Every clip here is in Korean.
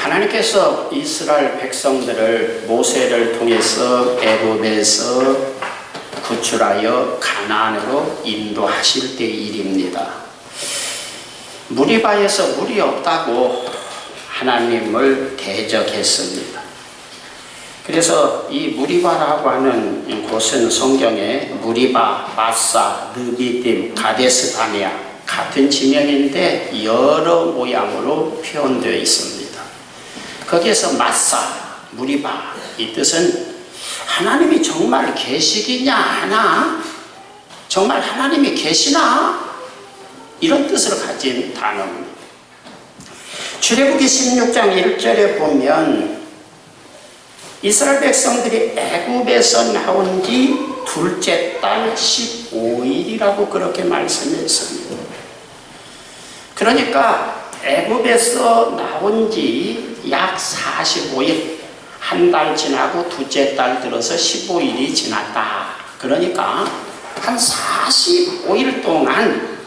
하나님께서 이스라엘 백성들을 모세를 통해서 애굽에서 구출하여 가나안으로 인도하실 때의 일입니다. 무리바에서 물이 없다고 하나님을 대적했습니다. 그래서 이 무리바라고 하는 곳은 성경에 무리바, 마사, 느비딤, 가데스 바네아 같은 지명인데 여러 모양으로 표현되어 있습니다. 거기에서 마사, 무리바 이 뜻은 하나님이 정말 계시기냐 하나? 정말 하나님이 계시나? 이런 뜻을 가진 단어입니다. 출애굽기 16장 1절에 보면 이스라엘 백성들이 애굽에서 나온 지 둘째 달 15일이라고 그렇게 말씀했습니다. 그러니까 애굽에서 나온 지 약 45일, 한 달 지나고 둘째 달 들어서 15일이 지났다. 그러니까 한 45일 동안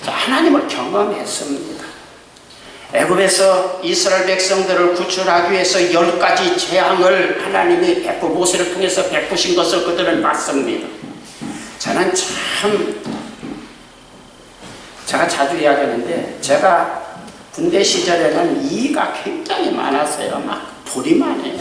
하나님을 경험했습니다. 애굽에서 이스라엘 백성들을 구출하기 위해서 10가지 재앙을 하나님이 모세를 통해서 베푸신 것을 그들은 봤습니다. 저는 제가 자주 이야기하는데 제가 군대 시절에는 이가 굉장히 많았어요. 막 보리만 해요.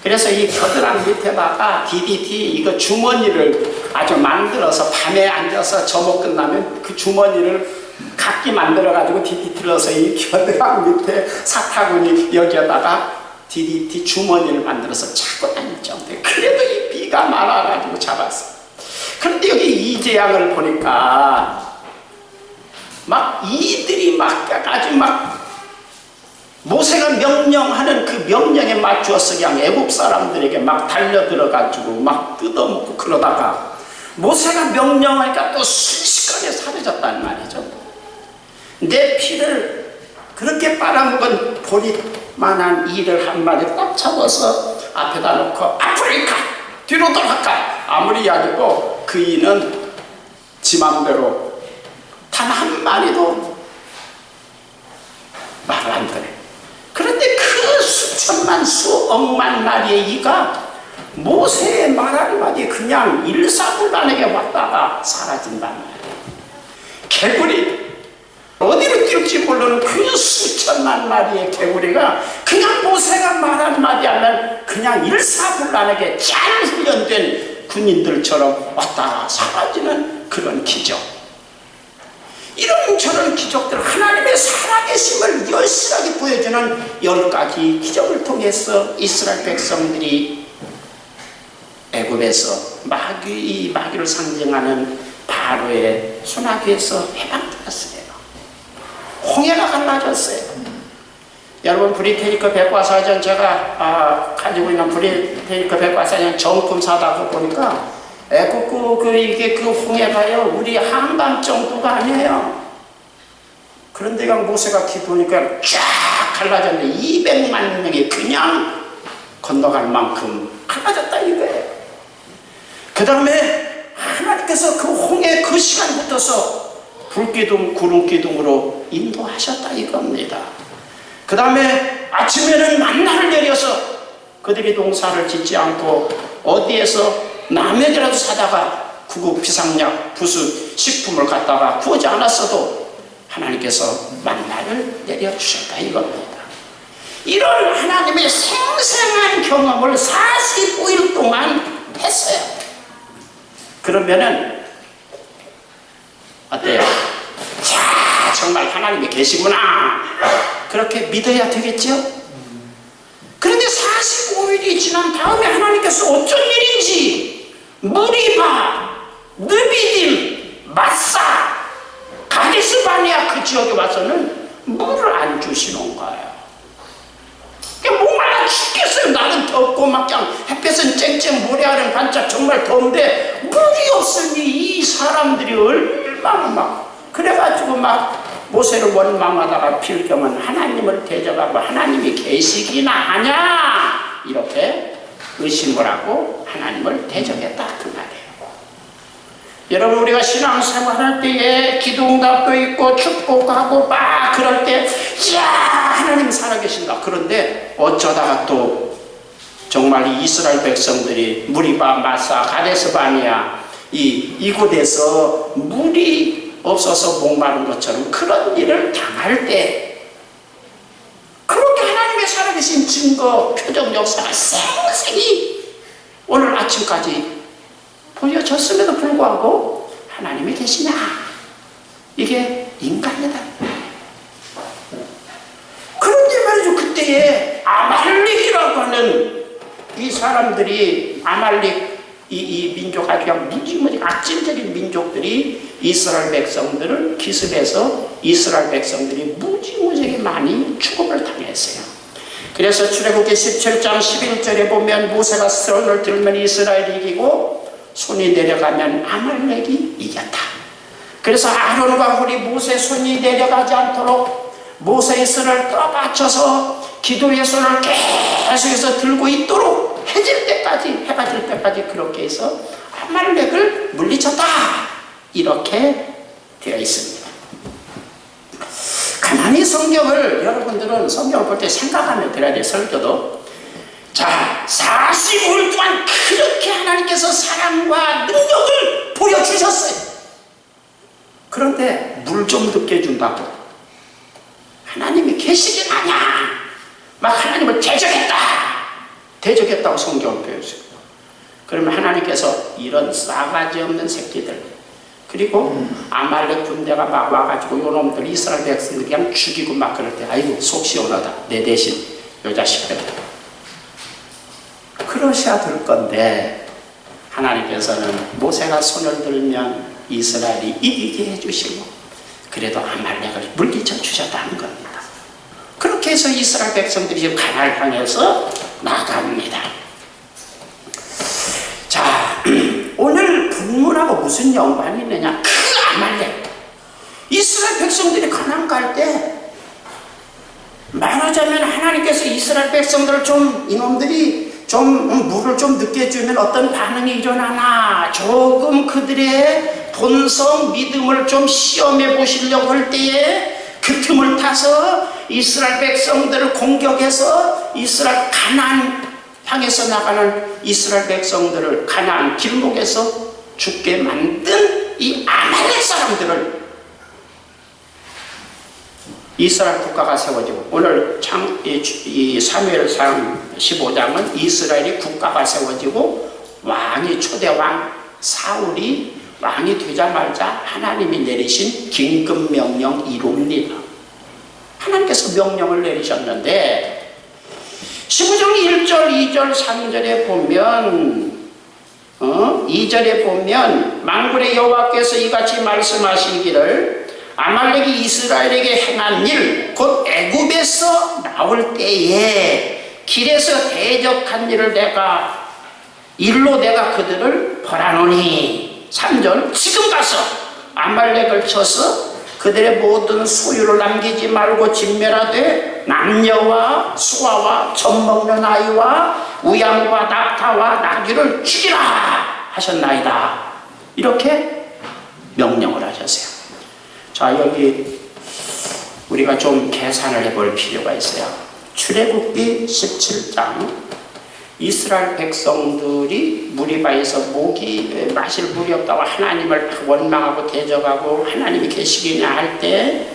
그래서 이 겨드랑 밑에다가 DDT 이거 주머니를 아주 만들어서 밤에 앉아서 점호 끝나면 그 주머니를 각기 만들어가지고 DDT를 넣어서 이 겨드랑 밑에 사타구니 여기에다가 DDT 주머니를 만들어서 차고 다닐 정도에 그래도 이 비가 많아가지고 잡았어요. 그런데 여기 이 재앙을 보니까 막 이들이 막 아주 막 모세가 명령하는 그 명령에 맞추어서 그냥 애굽 사람들에게 막 달려들어가지고 막 뜯어먹고 그러다가 모세가 명령하니까 또 순식간에 사라졌단 말이죠. 내 피를 그렇게 빨아먹은 보리만한 이를 한 마리 딱 잡아서 앞에다 놓고 앞으로 가! 뒤로 돌아가! 아무리 이야기해도 그 이는 지 맘대로 단 한 마리도 말을 안 그래. 그런데 그 수천만 수억만 마리의 이가 모세의 말 한마디 그냥 일사불란하게 왔다가 사라진단 말이에요. 개구리 어디로 뛸지 모르는 그 수천만 마리의 개구리가 그냥 모세가 말 한마디 하면 그냥 일사불란하게 잘 훈련된 군인들처럼 왔다가 사라지는 그런 기적. 이런 저런 기적들, 하나님의 살아계심을 열실하게 보여주는 10가지 기적을 통해서 이스라엘 백성들이 애굽에서 마귀를 상징하는 바로의 소나기에서 해방되었어요. 홍해가 갈라졌어요. 여러분 브리테니커 백과사전 제가 가지고 있는 브리테니커 백과사전 정품 사다가 보니까 애국 이게 그 홍해가요 우리 한밤 정도가 아니에요. 그런데 그냥 모세가 기도하니까 쫙 갈라졌는데 200만 명이 그냥 건너갈 만큼 갈라졌다 이거예요. 그 다음에 하나님께서 그 홍해 그 시간부터서 불기둥 구름기둥으로 인도하셨다 이겁니다. 그 다음에 아침에는 만나를 내려서 그들이 농사를 짓지 않고 어디에서 라면이라도 사다가 구급 비상약 부수 식품을 갖다가 구하지 않았어도 하나님께서 만나를 내려주셨다 이겁니다. 이런 하나님의 생생한 경험을 45일 동안 했어요. 그러면은 어때요? 자, 정말 하나님이 계시구나 그렇게 믿어야 되겠죠? 그런데 45일이 지난 다음에 하나님께서 어쩐 일인지 무리바, 느비딤, 마사, 가데스 바네아 그 지역에 와서는 물을 안 주시는 거예요. 그냥 목말라 죽겠어요. 날은 덥고 막 그냥 햇볕은 쨍쨍 모래알은 반짝 정말 더운데 물이 없으니 이 사람들이 얼마나 막 그래가지고 막 모세를 원망하다가 필경은 하나님을 대적하고 하나님이 계시기나 하냐 이렇게 의심을 하고 하나님을 대적했다 그 말이에요. 여러분 우리가 신앙생활할 때에 기도응답도 있고 축복하고 막 그럴 때 야, 하나님 살아계신다. 그런데 어쩌다가 또 정말 이 이스라엘 백성들이 무리바, 마사, 가데스 바니아 이곳에서 물이 없어서 목마른 것처럼 그런 일을 당할 때 그렇게 하나님의 살아계신 증거, 표적 역사가 생생히 오늘 아침까지 보여졌음에도 불구하고 하나님이 계시냐? 이게 인간이다. 그런데 말이죠, 그때에 아말렉이라고 하는 이 사람들이, 아말렉 이 민족, 아주 그냥 무지무지 악질적인 민족들이 이스라엘 백성들을 기습해서 이스라엘 백성들이 무지무지하게 많이 죽음을 당했어요. 그래서 출애굽기 17장 11절에 보면 모세가 손을 들면 이스라엘이 이기고 손이 내려가면 아말렉이 이겼다. 그래서 아론과 훌이 모세 손이 내려가지 않도록 모세의 손을 떠받쳐서 기도의 손을 계속해서 들고 있도록 해가 질 때까지 그렇게 해서 아말렉을 물리쳤다. 이렇게 되어 있습니다. 가만히 성경을, 여러분들은 성경을 볼 때 생각하며 들어야 돼요. 설교도. 자, 45일 동안 그렇게 하나님께서 사랑과 능력을 보여주셨어요. 그런데 물 좀 늦게 준다고 하나님이 계시긴 하냐? 막 하나님을 대적했다고 성경을 보여줘요. 그러면 하나님께서 이런 싸가지 없는 새끼들, 그리고 아말렉 군대가 막 와가지고 요놈들 이스라엘 백성들 그냥 죽이고 막 그럴 때, 아이고 속 시원하다, 내 대신 요 자식들 그러셔야 될 건데, 하나님께서는 모세가 손을 들면 이스라엘이 이기게 해주시고 그래도 아말렉을 물리쳐 주셨다는 겁니다. 그렇게 해서 이스라엘 백성들이 지금 가나안을 향해서 나갑니다. 자, 오늘 본문하고 무슨 연관이 있느냐? 그 아말렉, 이스라엘 백성들이 가나안 갈 때 말하자면 하나님께서 이스라엘 백성들을 좀, 이놈들이 좀 물을 좀 늦게 주면 어떤 반응이 일어나나, 조금 그들의 본성 믿음을 좀 시험해 보시려고 할 때에 그 틈을 타서 이스라엘 백성들을 공격해서 이스라엘 가나안 향해서 나가는 이스라엘 백성들을 가나안 길목에서 죽게 만든 이 아말렉 사람들을 이스라엘 국가가 세워지고, 오늘 이 사무엘상 15장은 이스라엘이 국가가 세워지고 왕이, 초대왕 사울이 왕이 되자마자 하나님이 내리신 긴급 명령 이룹니다. 하나님께서 명령을 내리셨는데 15장 1절, 2절, 3절에 보면 2절에 보면 만군의 여호와께서 이같이 말씀하시기를 아말렉이 이스라엘에게 행한 일, 곧 애굽에서 나올 때에 길에서 대적한 일로 내가 그들을 벌하노니. 3절, 지금 가서 아말렉을 쳐서 그들의 모든 소유를 남기지 말고 진멸하되 남녀와 수아와 젖먹는 아이와 우양과 낙타와 나귀를 죽이라 하셨나이다. 이렇게 명령을 하셨어요. 자, 여기 우리가 좀 계산을 해볼 필요가 있어요. 출애굽기 17장, 이스라엘 백성들이 무리바에서 마실 물이 없다고 하나님을 원망하고 대적하고 하나님이 계시겠냐 할 때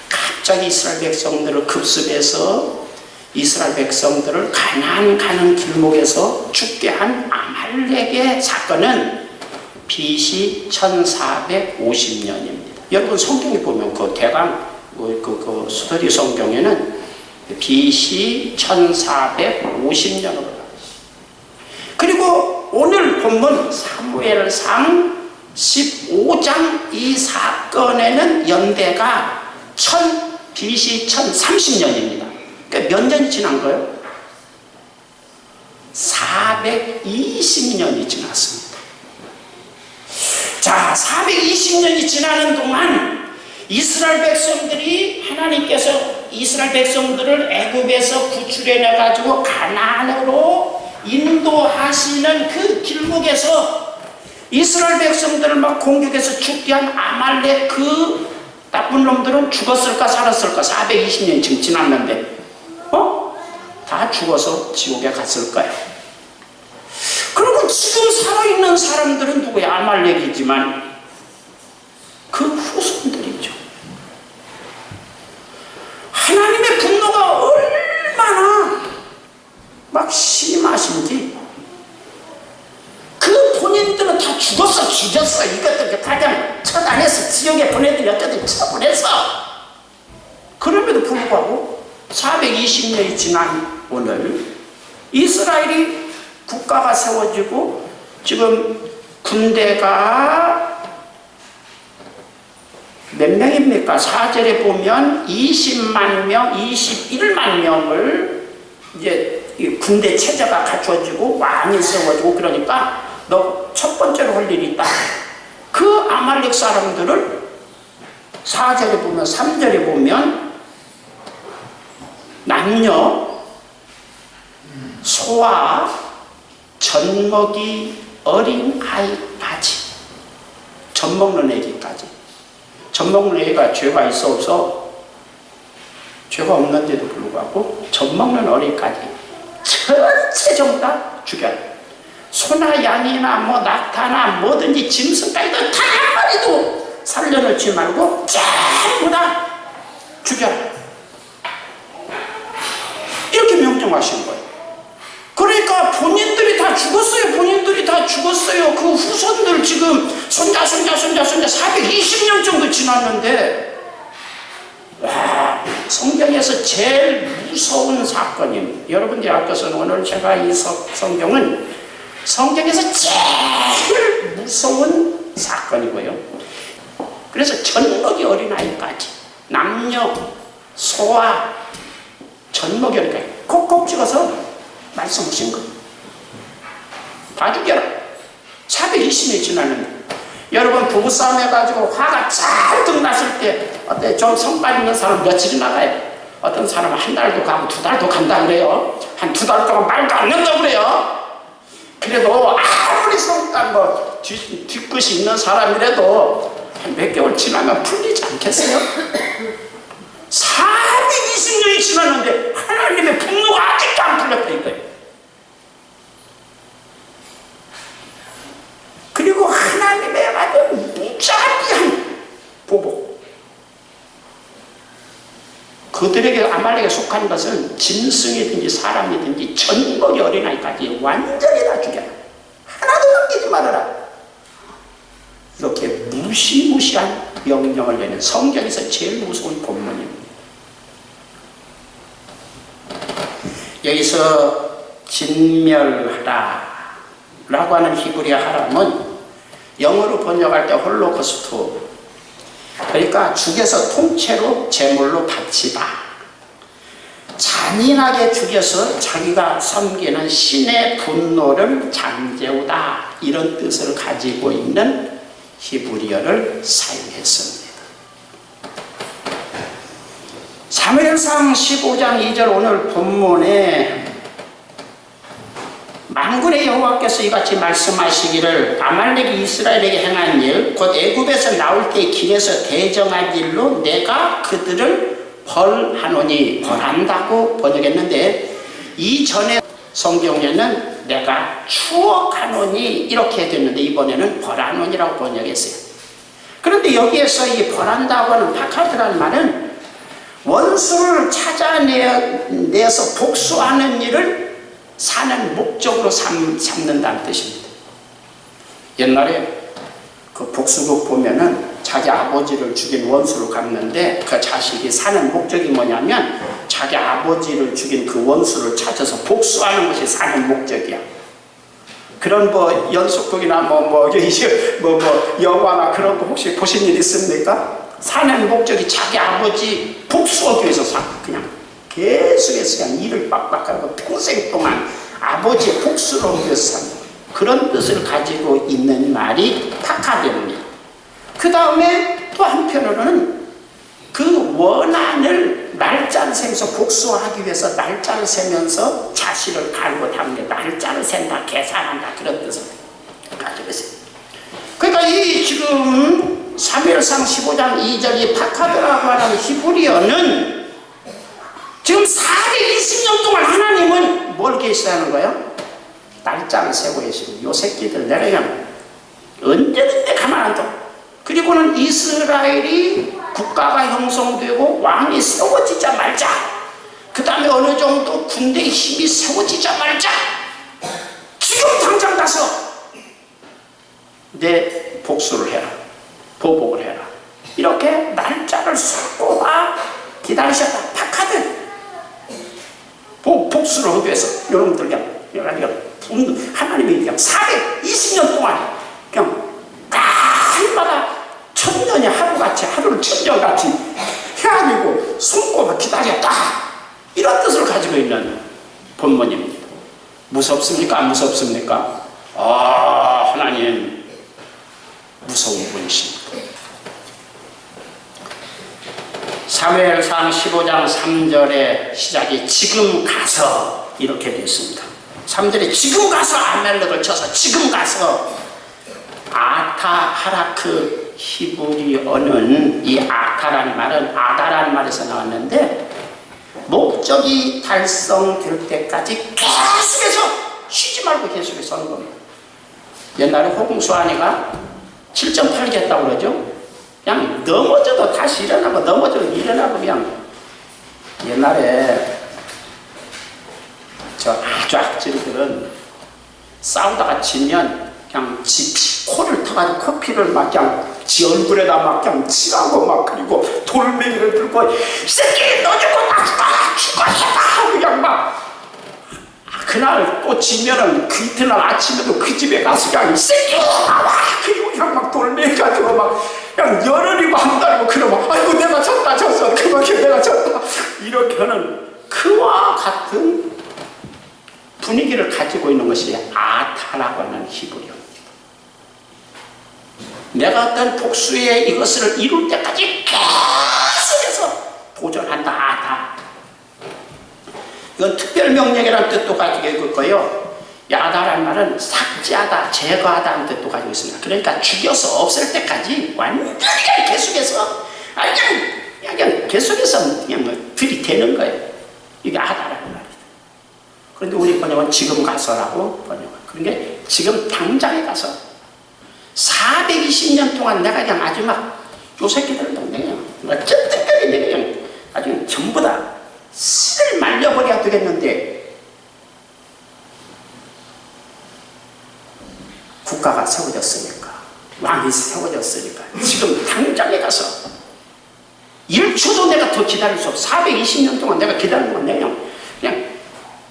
갑자기 이스라엘 백성들을 급습해서 이스라엘 백성들을 가나안 가는 길목에서 죽게 한 아말렉의 사건은 BC 1450년입니다. 여러분 성경에 보면 그 대강 그 스터디 성경에는 BC 1450년으로. 그리고 오늘 본문 사무엘상 15장 이 사건에는 연대가 BC 1030년입니다. 그러니까 몇 년이 지난 거예요? 420년이 지났습니다. 자, 420년이 지나는 동안 이스라엘 백성들이, 하나님께서 이스라엘 백성들을 애굽에서 구출해내 가지고 가나안으로 인도하시는 그 길목에서 이스라엘 백성들을 막 공격해서 죽게 한 아말렉 그 나쁜 놈들은 죽었을까 살았을까? 420년 지금 지났는데 다 죽어서 지옥에 갔을까요? 그리고 지금 살아있는 사람들은 누구야? 아말렉이지만 그 후손들이죠. 하나님의 분노가 얼마나 막 심하신지 그 본인들은 다 죽었어, 죽였어, 이것들 가장 처단해서 지옥에 보내들여 어쩌든 처분해서. 그럼에도 불구하고 420년이 지난 오늘 이스라엘이 국가가 세워지고 지금 군대가 몇 명입니까? 4절에 보면 20만 명, 21만 명을 이제 군대 체제가 갖춰지고 왕이 세워지고 그러니까 너 첫 번째로 할 일이 있다. 그 아말렉 사람들을 4절에 보면 3절에 보면 남녀 소와 젖먹이 어린 아이까지 젖먹는 애기까지 젖먹는 애가 죄가 있어 없어? 죄가 없는데도 불구하고 젖먹는 어린까지 전체 전부 다 죽여요. 소나 양이나 뭐 낙타나 뭐든지 짐승까지도 다 한 마리도 살려놓지 말고 전부 다 죽여라. 이렇게 명령하신 거예요. 그러니까 본인들이 다 죽었어요. 본인들이 다 죽었어요. 그 후손들 지금 손자 420년 정도 지났는데 와, 성경에서 제일 무서운 사건입니다. 여러분들이 아까서는 오늘 제가 이 성경은 성경에서 제일 무서운 사건이고요. 그래서 젖먹이 어린아이까지 남녀 소와 젖먹이 어린아이 콕콕 찍어서 말씀하신 거예요. 다 죽여라. 420년이 지났는데 여러분 부부싸움 해가지고 화가 잔뜩 났을 때 어때? 좀 성깔 있는 사람 며칠이 나가요. 어떤 사람은 한 달도 가고 두 달도 간다 그래요. 한 두 달 동안 말도 안 된다 그래요. 그래도 아무리 성깔 뭐 뒤끝이 있는 사람이라도 한 몇 개월 지나면 풀리지 않겠어요? 420년이 지났는데 하나님의 분노가 아직도 안 풀렸다 이거예요. 그리고 하나님의 아주 무자비한 보복. 그들에게 아말렉에 속한 것은 짐승이든지 사람이든지 젖먹이 어린아이까지 완전히 다 죽여라. 하나도 남기지 말아라. 이렇게 무시무시한 명령을 내는 성경에서 제일 무서운 본문입니다. 여기서 진멸하라 라고 하는 히브리어 하람은 영어로 번역할 때 홀로코스트, 그러니까 죽여서 통째로 제물로 바치다, 잔인하게 죽여서 자기가 섬기는 신의 분노를 잠재우다, 이런 뜻을 가지고 있는 히브리어를 사용했습니다. 사무엘상 15장 2절 오늘 본문에 만군의 여호와께서 이같이 말씀하시기를 아말렉이 이스라엘에게 행한 일 곧 애굽에서 나올 때의 길에서 대정한 일로 내가 그들을 벌하노니, 벌한다고 번역했는데 이전에 성경에는 내가 추억하노니 이렇게 됐는데 이번에는 벌하노니라고 번역했어요. 그런데 여기에서 이 벌한다고 하는 바카드라는 말은 원수를 찾아내서 복수하는 일을 사는 목적으로 삼는다는 뜻입니다. 옛날에 그 복수극 보면은 자기 아버지를 죽인 원수를 갚는데 그 자식이 사는 목적이 뭐냐면 자기 아버지를 죽인 그 원수를 찾아서 복수하는 것이 사는 목적이야. 그런 뭐 연속극이나 영화나 그런 거 혹시 보신 일 있습니까? 사는 목적이 자기 아버지 복수하기 위해서 그냥 계속해서 그냥 일을 빡빡하고 평생 동안 아버지의 복수를 하기 위해서 사는 그런 뜻을 가지고 있는 말이 파카데입니다. 그 다음에 또 한편으로는 그 원한을 날짜를 세면서 복수하기 위해서 날짜를 세면서 자신을 갈고 닦는 날짜를 센다, 계산한다, 그런 뜻을 가지고 있어요. 그러니까 이 지금 사무엘상 15장 2절이 파카드라고 하는 히브리어는 지금 420년 동안 하나님은 뭘 계시다는 거예요? 날짜를 세고 계시고, 요 새끼들 내가 그냥 언제든지 가만 안 둬. 그리고는 이스라엘이 국가가 형성되고 왕이 세워지자 말자, 그 다음에 어느 정도 군대의 힘이 세워지자 말자, 지금 당장 가서 내 복수를 해라, 보복을 해라. 이렇게 날짜를 쏟고와 기다리셨다. 파카드 복수를 하기 위해서 여러분들 그냥 하나님이 그냥 420년 동안 그냥 날마다 천년이 하루같이, 하루를 천년같이 해가지고 숨고만 기다렸다, 이런 뜻을 가지고 있는 본문입니다. 무섭습니까? 안 무섭습니까? 하나님 무서운 분이십니다. 사무엘상 15장 3절의 시작이 지금 가서 이렇게 됐습니다. 3절에 지금 가서 아멜렉을 쳐서, 지금 가서 아타하라크 히브리어는, 이 아타라는 말은 아다라는 말에서 나왔는데, 목적이 달성될 때까지 계속해서 쉬지 말고 계속해서 하는 겁니다. 옛날에 호궁수 아내가 7.8개 했다고 그러죠. 그냥 넘어져도 다시 일어나고, 넘어져도 일어나고, 그냥 옛날에 저 아주 악질들은 싸우다가 지면 그냥 지 코를 타가지고 코피를 막 그냥 지 얼굴에다 막 그냥 칠하고 막, 그리고 돌멩이를 들고 이 새끼 너 죽고 나 죽어 해봐 그냥 막. 그날 또 지면은 그 이튿날 아침에도 그 집에 가서 그냥 이 새끼 나와, 그리고 그냥 막 돌멩이 가지고 막 그냥 열흘이고 한 달이고, 그러면 아이고 내가 졌다 그만큼 내가 졌다, 이렇게 하는 그와 같은 분위기를 가지고 있는 것이 아타라고 하는 히브리어입니다. 내가 어떤 복수의 이것을 이룰 때까지 계속해서 도전한다, 아타. 이건 특별명령이라는 뜻도 가지고 있고요. 야다라는 말은 삭제하다, 제거하다는 뜻도 가지고 있습니다. 그러니까 죽여서 없앨 때까지 완전히 계속해서 그냥 계속해서 그냥 들이대는 거예요. 이게 아다라는 말이죠. 그런데 우리 번역은 지금 가서라고 번역을. 그러니까 지금 당장에 가서 420년 동안 내가 그냥 아주 막 요 새끼들을 그냥 쯧뜩거리 내가 그냥 아주 전부 다 씨를 말려버려야 되겠는데, 국가가 세워졌으니까, 왕이 세워졌으니까 지금 당장에 가서 1초도 내가 더 기다릴 수 없어. 420년 동안 내가 기다리는 건 내가 그냥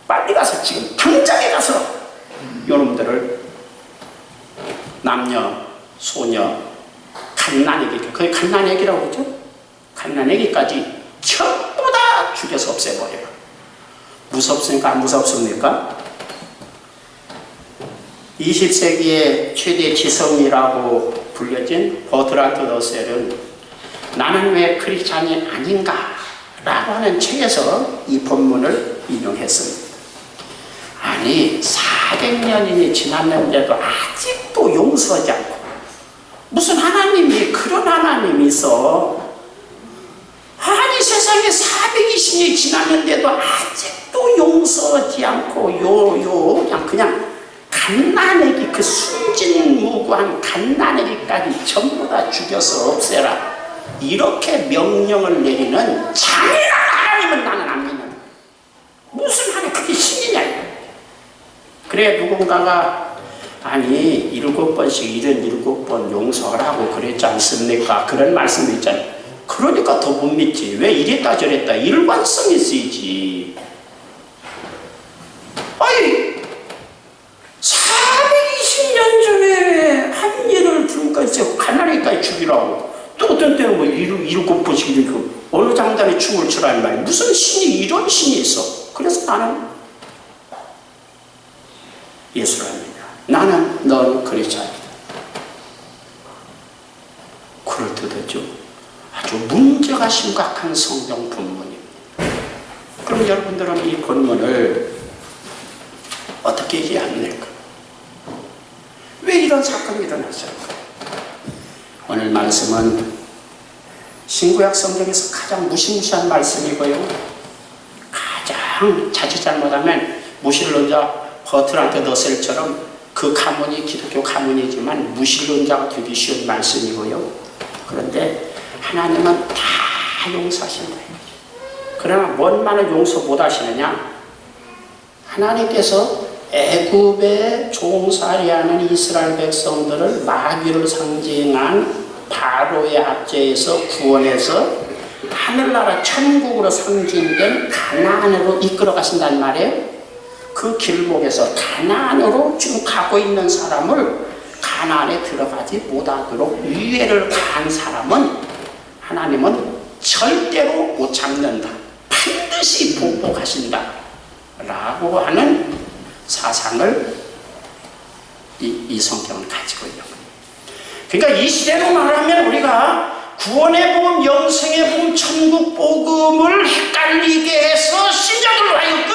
빨리 가서 지금 당장에 가서 여러분들을 남녀, 소녀, 갓난아기, 그게 갓난아기라고 그러죠? 갓난아기까지 전부 다 죽여서 없애버려요. 무섭습니까? 안 무섭습니까? 20세기의 최대 지성이라고 불려진 버트란드 러셀은 나는 왜 크리스찬이 아닌가? 라고 하는 책에서 이 본문을 인용했습니다. 아니, 400년이 지났는데도 아직도 용서하지 않고, 무슨 하나님이 그런 하나님이 있어? 아니, 세상에 420년이 지났는데도 아직도 용서하지 않고 그냥 갓난아기, 그 순진무구한 갓난아기까지 전부 다 죽여서 없애라, 이렇게 명령을 내리는 잔인한 하나님은 나는 안 믿는다. 무슨 하나님, 그게 신이냐. 그래, 누군가가 아니 7번씩 77번 용서하라고 그랬지 않습니까? 그런 말씀도 있잖아요. 그러니까 더 못 믿지. 왜 이랬다 저랬다 일관성이 있어야지. 아니 420년 전에 한 일을 그러니까 이제 가난하니까 죽이라고, 또 어떤 때는 뭐 7번씩 이렇게 어느 장단에 춤을 추라는 말이야. 무슨 신이 이런 신이 있어. 그래서 나는 예수를 합니다. 나는 넌 크리스찬이다. 그럴듯하죠. 아주 문제가 심각한 성경 본문입니다. 그럼 여러분들은 이 본문을 어떻게 이해합니까? 왜 이런 사건이 일어났을까? 오늘 말씀은 신구약 성경에서 가장 무시무시한 말씀이고요. 가장 자칫 잘못하면 무신론자 버트란트 너셀처럼 그 가문이 기독교 가문이지만 무신론자가 되기 쉬운 말씀이고요. 그런데 하나님은 다 용서하신다. 그러나 뭔만을 용서 못하시느냐? 하나님께서 애굽에 종살이하는 이스라엘 백성들을 마귀를 상징한 바로의 압제에서 구원해서 하늘나라 천국으로 상징된 가나안으로 이끌어 가신단 말이에요. 그 길목에서 가나안으로 지금 가고 있는 사람을 가나안에 들어가지 못하도록 유예를 가한 사람은 하나님은 절대로 못 참는다. 반드시 복복하신다. 라고 하는 사상을 이 성경은 가지고 있는 거예요. 그러니까 이 시대로 말하면 우리가 구원의 복음, 영생의 복음, 천국 복음을 헷갈리게 해서 신자들로 하여금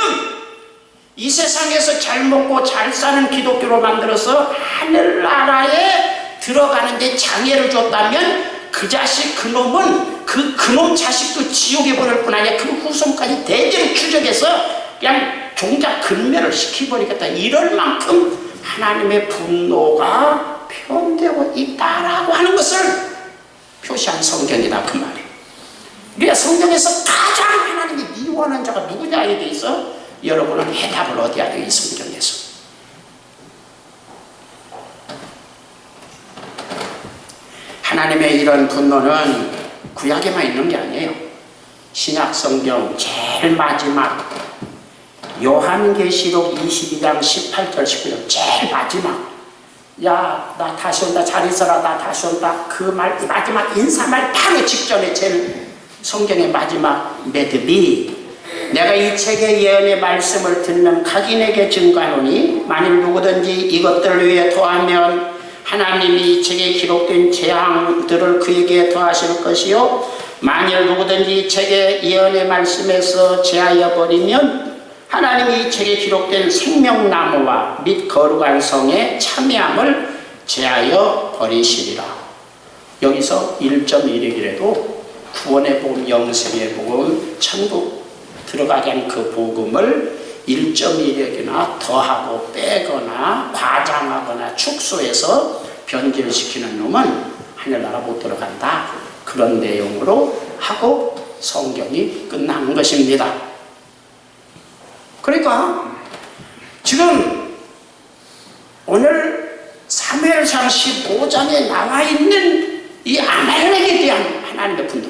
이 세상에서 잘 먹고 잘 사는 기독교로 만들어서 하늘나라에 들어가는데 장애를 줬다면 그 자식, 그놈은 그놈 자식도 지옥에 보낼 뿐 아니라 그 후손까지 대대로 추적해서 그냥 종자 근멸을 시켜버리겠다. 이럴 만큼 하나님의 분노가 표현되고 있다라고 하는 것을 표시한 성경이다 그 말이에요. 우리가 성경에서 가장 하나님이 미워하는 자가 누구냐에 대해서 여러분은 해답을 얻어야 돼요. 이 성경에서. 하나님의 이런 분노는 구약에만 있는 게 아니에요. 신약 성경 제일 마지막 요한계시록 22장 18절 19절 제일 마지막, 야 나 다시 온다, 잘 있어라, 나 다시 온다, 그 말 마지막 인사말 바로 직전에 제일 성경의 마지막 매듭이, 내가 이 책의 예언의 말씀을 듣는 각인에게 증거하노니 만일 누구든지 이것들을 위해 토하면 하나님이 이 책에 기록된 재앙들을 그에게 더하실 것이요 만일 누구든지 이 책의 예언의 말씀에서 제하여 버리면 하나님이 이 책에 기록된 생명나무와 및 거룩한 성의 참여함을 제하여 버리시리라. 여기서 1.1이라도 구원의 복음, 영생의 복음, 천국 들어가게 하는 그 복음을 1.1획이나 더하고 빼거나 과장하거나 축소해서 변질시키는 놈은 하늘나라 못 들어간다. 그런 내용으로 하고 성경이 끝난 것입니다. 그러니까 지금 오늘 사무엘상 15장에 나와 있는 이 아말렉에 대한 하나님의 분노,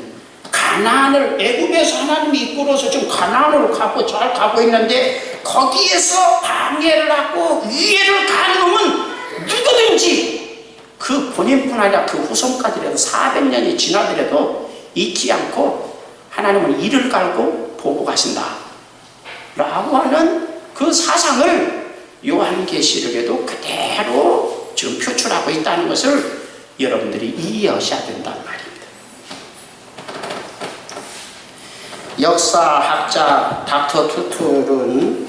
가나안을 애굽에서 하나님이 이끌어서 지금 가나안으로 가고 잘 가고 있는데 거기에서 방해를 하고 위해를 가는 놈은 누구든지 그 본인뿐 아니라 그 후손까지라도 400년이 지나더라도 잊지 않고 하나님은 이를 갈고 보고 가신다 라고 하는 그 사상을 요한계시록에도 그대로 지금 표출하고 있다는 것을 여러분들이 이해하셔야 된다는 말입니다. 역사학자 닥터 투툴은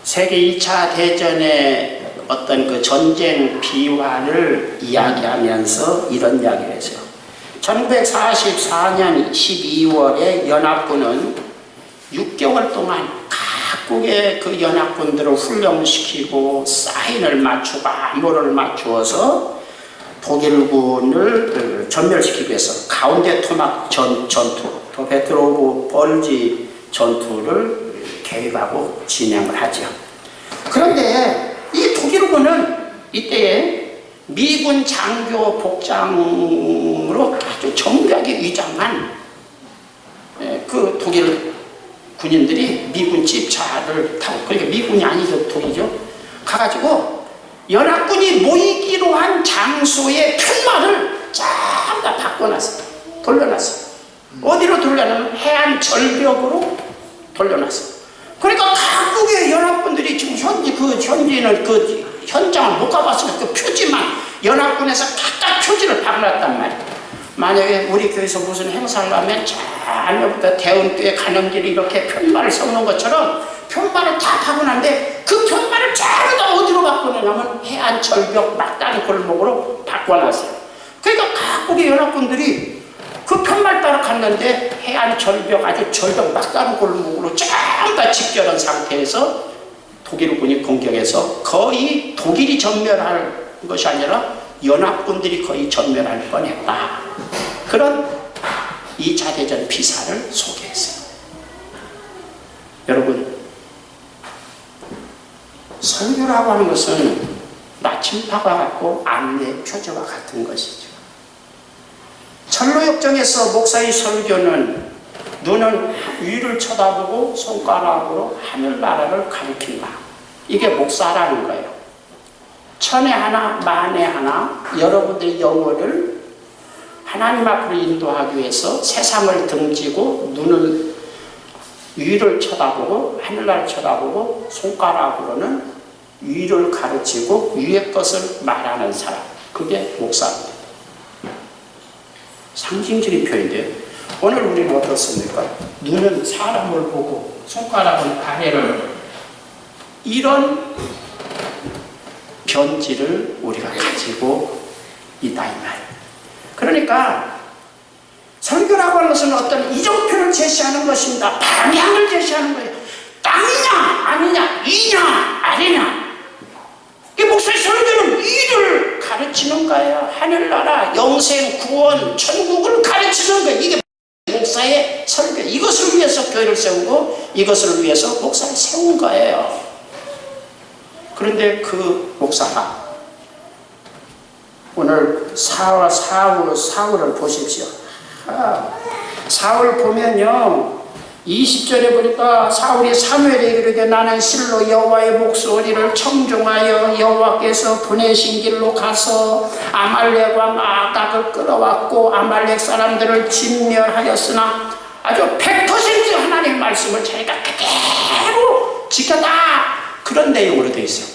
세계 2차 대전의 어떤 그 전쟁 비화를 이야기하면서 이런 이야기를 했어요. 1944년 12월에 연합군은 6개월 동안 각국의 그 연합군들을 훈련시키고 사인을 맞추고 암호를 맞추어서 독일군을 전멸시키기 위해서 가운데 토막 전투, 또 배틀 오브 벌지 전투를 계획하고 진행을 하죠. 그런데 이 독일군은 이때에 미군 장교 복장으로 아주 정교하게 위장한 그 독일 군인들이 미군 집차를 타고, 그러니까 미군이 아니죠, 독이죠. 가가지고 연합군이 모이기로 한 장소의 편말을 전부 다 바꿔놨어요. 돌려놨어요. 어디로 돌려놨냐면 해안 절벽으로 돌려놨어요. 그러니까 각국의 연합군들이 지금 현지는 그 현장을 못 가봤으니까 그 표지만 연합군에서 각각 표지를 박아놨단 말이에요. 만약에 우리 교회에서 무슨 행사를 하면 저녁부터 대운교에 가는 길이 이렇게 편말을 세우는 것처럼 편말을 다 박아놨는데 그 편말을 전부 다 어디로 바꿔놓냐면 해안 절벽 막다른 골목으로 바꿔놨어요. 그러니까 우리 연합군들이 그 편말 따라 갔는데 해안 절벽, 아주 절벽 막다른 골목으로 전부 다 집결한 상태에서 독일군이 공격해서 거의 독일이 전멸할 것이 아니라 연합군들이 거의 전멸할 뻔했다. 그런 2차 대전 비사를 소개했어요. 여러분, 설교라고 하는 것은 나침파가 같고 안내 표지와 같은 것이죠. 철로역정에서 목사의 설교는 눈은 위를 쳐다보고 손가락으로 하늘나라를 가리킨다. 이게 목사라는 거예요. 천에 하나 만에 하나 여러분들의 영혼을 하나님 앞으로 인도하기 위해서 세상을 등지고 눈을 위를 쳐다보고 하늘나라를 쳐다보고 손가락으로는 위를 가르치고 위의 것을 말하는 사람, 그게 목사입니다. 상징적인 표현인데요. 오늘 우리는 어떻습니까? 눈은 사람을 보고 손가락은 아래를, 이런 변질을 우리가 가지고 있다 이 말. 그러니까 설교라고 하는 것은 어떤 이정표를 제시하는 것입니다. 방향을 제시하는 거예요. 땅이냐 아니냐, 위냐 아래냐. 이 목사의 설교는 위를 가르치는 거예요. 하늘나라, 영생, 구원, 천국을 가르치는 거예요. 이게 목사의 설교. 이것을 위해서 교회를 세우고 이것을 위해서 목사를 세운 거예요. 그런데 그 목사가 오늘 사울을 보십시오. 사울 보면요, 20절에 보니까 사울이 사무엘에게 이르되 나는 실로 여호와의 목소리를 청종하여 여호와께서 보내신 길로 가서 아말렉 왕 아각을 끌어왔고 아말렉 사람들을 진멸하였으나 아주 100% 하나님의 말씀을 자기가 그대로 지켰다, 그런 내용으로 되어 있어요.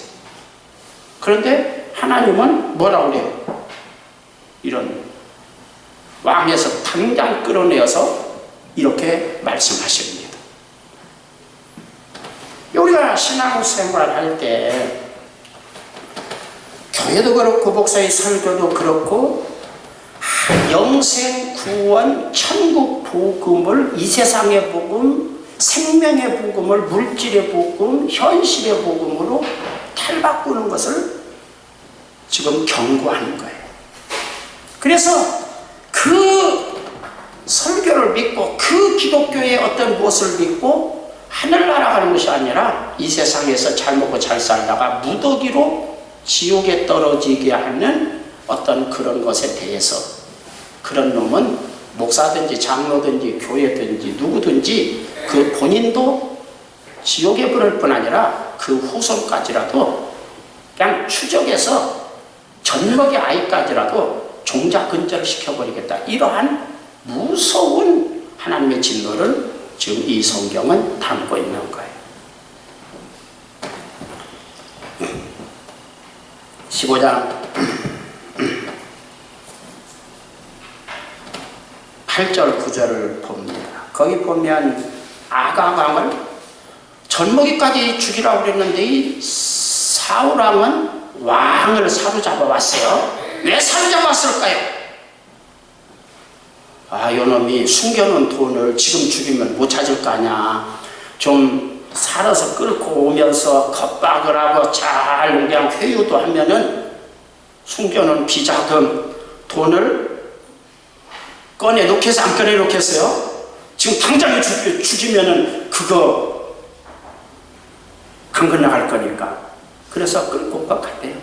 그런데 하나님은 뭐라고 그래요? 이런 왕에서 당장 끌어내어서 이렇게 말씀하십니다. 우리가 신앙생활을 할 때 교회도 그렇고 목사의 설교도 그렇고 영생, 구원, 천국 복음을, 이 세상의 복음, 생명의 복음을 물질의 복음, 현실의 복음으로 탈바꾸는 것을 지금 경고하는 거예요. 그래서 그 설교를 믿고 그 기독교의 어떤 무엇을 믿고 하늘나라 가는 것이 아니라 이 세상에서 잘 먹고 잘 살다가 무더기로 지옥에 떨어지게 하는 어떤 그런 것에 대해서, 그런 놈은 목사든지 장로든지 교회든지 누구든지 그 본인도 지옥에 부를 뿐 아니라 그 후손까지라도 그냥 추적해서 젖먹이 아이까지라도 종자 근절을 시켜버리겠다, 이러한 무서운 하나님의 진노를 지금 이 성경은 담고 있는 거예요. 15장 8절 9절을 봅니다. 거기 보면 아각 왕을 젖먹이까지 죽이라고 그랬는데 이 사울 왕은 왕을 사로잡아 왔어요. 왜 사로잡았을까요? 요놈이 숨겨놓은 돈을 지금 죽이면 못 찾을 거 아니야. 좀 살아서 끌고 오면서 겁박을 하고 잘 그냥 회유도 하면은 숨겨놓은 비자금 돈을 꺼내 놓겠어, 안 꺼내 놓겠어요? 지금 당장 죽이면은 그거 강 건너갈 거니까. 그래서 끌고 온 것 같아요.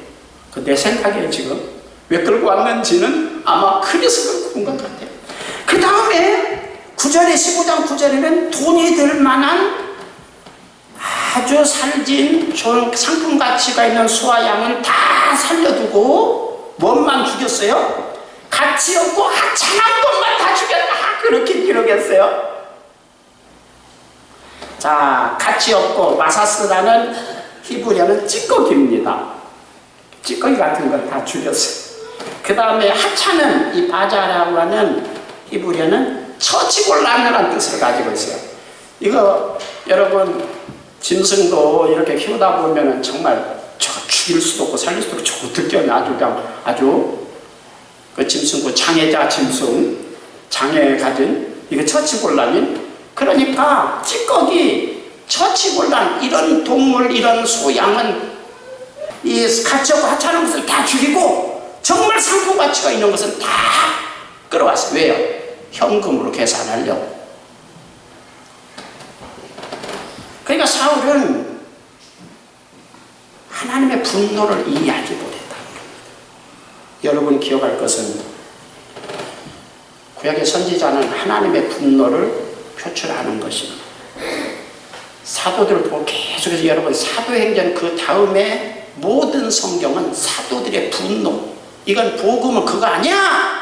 내 생각에 지금 왜 끌고 왔는지는 아마 그래서 끌고 온 것 같아요. 그 다음에 9절에 15장 9절에는 돈이 들 만한 아주 살진 좋은 상품 가치가 있는 소와 양은 다 살려두고 뭔만 죽였어요? 가치 없고 하찮은 것만 다 죽였다, 그렇게 기록했어요. 자, 가치 없고 마사스라는 히브리어는 찌꺼기입니다. 찌꺼기 같은 걸 다 죽였어요. 그 다음에 하찮은 이 바자라고 하는 히브리어는 처치곤란이라는 뜻을 가지고 있어요. 이거 여러분 짐승도 이렇게 키우다 보면은 정말 저 죽일 수도 없고 살릴 수도 없고 저 어떻게 하면 아주 그냥 아주 그 짐승고 장애자 짐승, 장애 가진 이거 처치곤란인. 그러니까 찌꺼기, 처치곤란 이런 동물, 이런 소양은 이 가치하고 하찮은 것을 다 죽이고 정말 상품 가치가 있는 것은 다 끌어왔어요. 왜요? 현금으로 계산하려고. 그러니까 사울은 하나님의 분노를 이해하지 못했다. 여러분 기억할 것은 구약의 선지자는 하나님의 분노를 표출하는 것입니다. 사도들을 보고 계속해서 여러분 사도행전 그 다음에 모든 성경은 사도들의 분노. 이건 복음은 그거 아니야.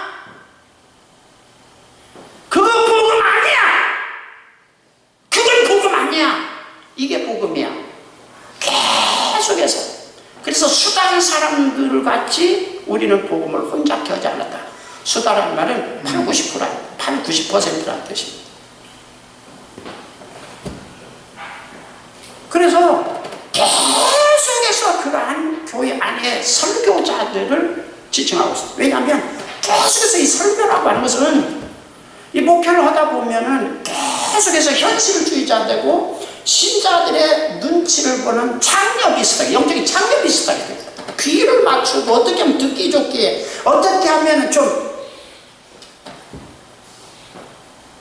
그거 복음 아니야. 그건 복음 아니야. 이게 복음이야. 계속해서. 그래서 수다른 사람들 같이 우리는 복음을 혼잡게 하지 않았다. 수다라는 말은 90%라는 뜻입니다. 그래서 계속해서 그러한 교회 안에 설교자들을 지칭하고 있습니다. 왜냐하면 계속해서 이 설교라고 하는 것은 이 목표를 하다 보면은 계속해서 현실주의자 되고 신자들의 눈치를 보는 장력이 있어요. 영적인 장력이 있어요. 귀를 맞추고 어떻게 하면 듣기 좋게, 어떻게 하면 좀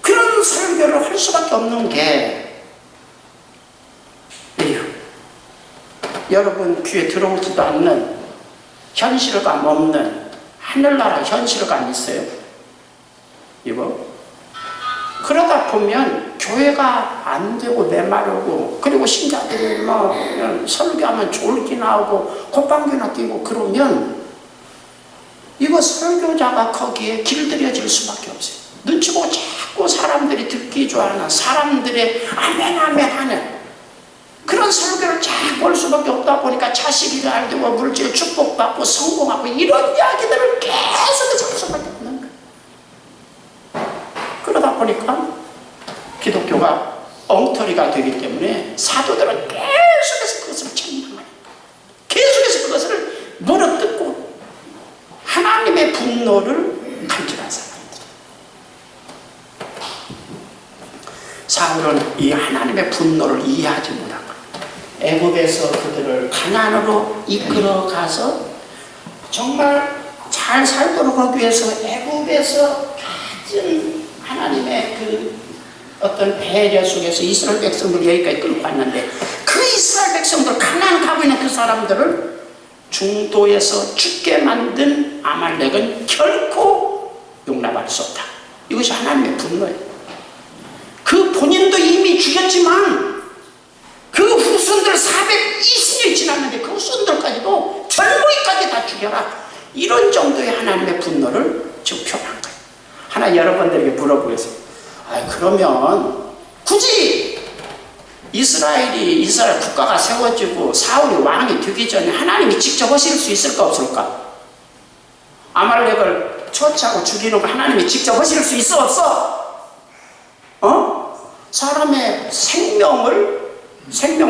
그런 설교를 할 수밖에 없는 게 여러분 귀에 들어오지도 않는 현실감 없는 하늘나라 현실감 있어요? 이거? 그러다 보면 교회가 안 되고 메마르고, 그리고 신자들이 뭐 설교하면 졸기 나오고 콧방귀나 끼고 그러면 이거 설교자가 거기에 길들여질 수밖에 없어요. 눈치 보고 자꾸 사람들이 듣기 좋아하는, 사람들의 아멘 아멘 하는 그런 설교를 자꾸 볼 수밖에 없다 보니까 자식이 잘 되고 물질 축복받고 성공하고 이런 이야기들을 계속해서 할 수밖에 없는 거예요. 그러다 보니까 기독교가 엉터리가 되기 때문에 사도들은 계속해서 그것을 책망하는, 계속해서 그것을 물어뜯고 하나님의 분노를 간직한 사람들. 사울은 이 하나님의 분노를 이해하지 못한 거예요. 애굽에서 그들을 가나안으로 이끌어 가서 정말 잘 살도록 하기 위해서 애굽에서 가진 하나님의 그 어떤 배려 속에서 이스라엘 백성들 여기까지 끌고 왔는데, 그 이스라엘 백성들, 가나안 가고 있는 그 사람들을 중도에서 죽게 만든 아말렉은 결코 용납할 수 없다. 이것이 하나님의 분노예요. 그 본인도 이미 죽였지만 그 후손들 420년 지났는데 그 후손들까지도 젊은이까지 다 죽여라. 이런 정도의 하나님의 분노를 지금 표현한 거예요. 하나 여러분들에게 물어보겠습니다. 그러면 굳이 이스라엘 국가가 세워지고 사울이 왕이 되기 전에 하나님이 직접 하실 수 있을까 없을까? 아말렉을 처치하고 죽이는 거 하나님이 직접 하실 수 있어 없어? 사람의 생명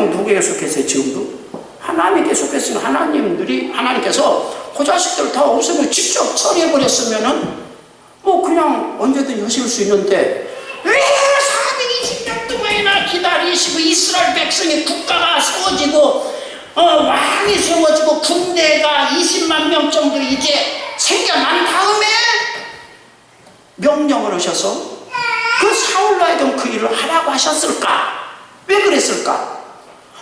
누구에게 속했어요? 지금도? 하나님께 속했으면 하나님께서 그 자식들 다 없으면 직접 처리해버렸으면은 뭐 그냥 언제든 하실 수 있는데, 왜 420년 동안이나 기다리시고 이스라엘 백성의 국가가 세워지고 왕이 세워지고 군대가 20만 명 정도 이제 생겨난 다음에 명령을 하셔서 그 사울로 하여금 그 일을 하라고 하셨을까? 왜 그랬을까?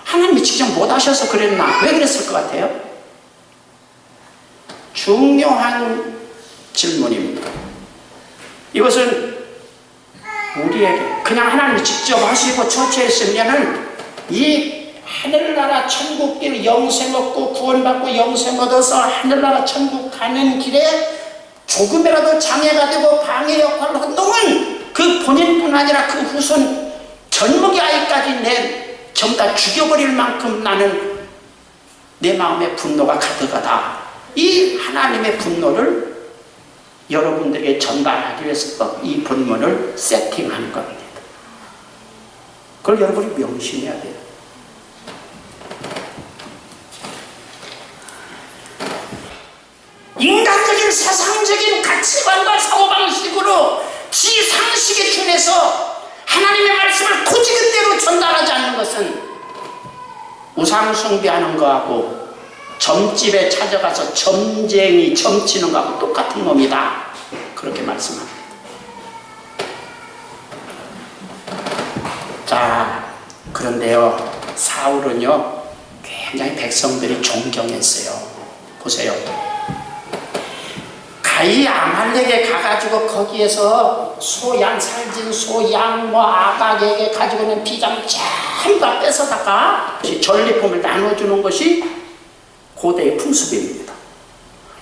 하나님이 직접 못 하셔서 그랬나? 왜 그랬을 것 같아요? 중요한 질문입니다. 이것은 우리에게 그냥 하나님이 직접 하시고 처치했으면은 이 하늘나라 천국길 영생 얻고 구원받고 영생 얻어서 하늘나라 천국 가는 길에 조금이라도 장애가 되고 방해 역할을 한동안 그 본인뿐 아니라 그 후손 젊은이 아이까지 전부 다 죽여버릴 만큼 나는 내 마음에 분노가 가득하다. 이 하나님의 분노를 여러분들에게 전달하기 위해서 이 본문을 세팅한 겁니다. 그걸 여러분이 명심해야 돼요. 인간적인 이런 세상적인 가치관과 사고방식으로 지 상식에 준해서 하나님의 말씀을 고지근대로 전달하지 않는 것은 우상 숭배하는 거하고 점집에 찾아가서 점쟁이 점치는 거하고 똑같은 놈이다. 그렇게 말씀합니다. 자, 그런데요, 사울은요 굉장히 백성들이 존경했어요. 보세요. 가히 아말렉에 가가지고 거기에서 소양 살진 소양 아각에게 가지고 있는 비장 전부 다 뺏어다가 전리품을 나눠주는 것이 고대의 풍습입니다.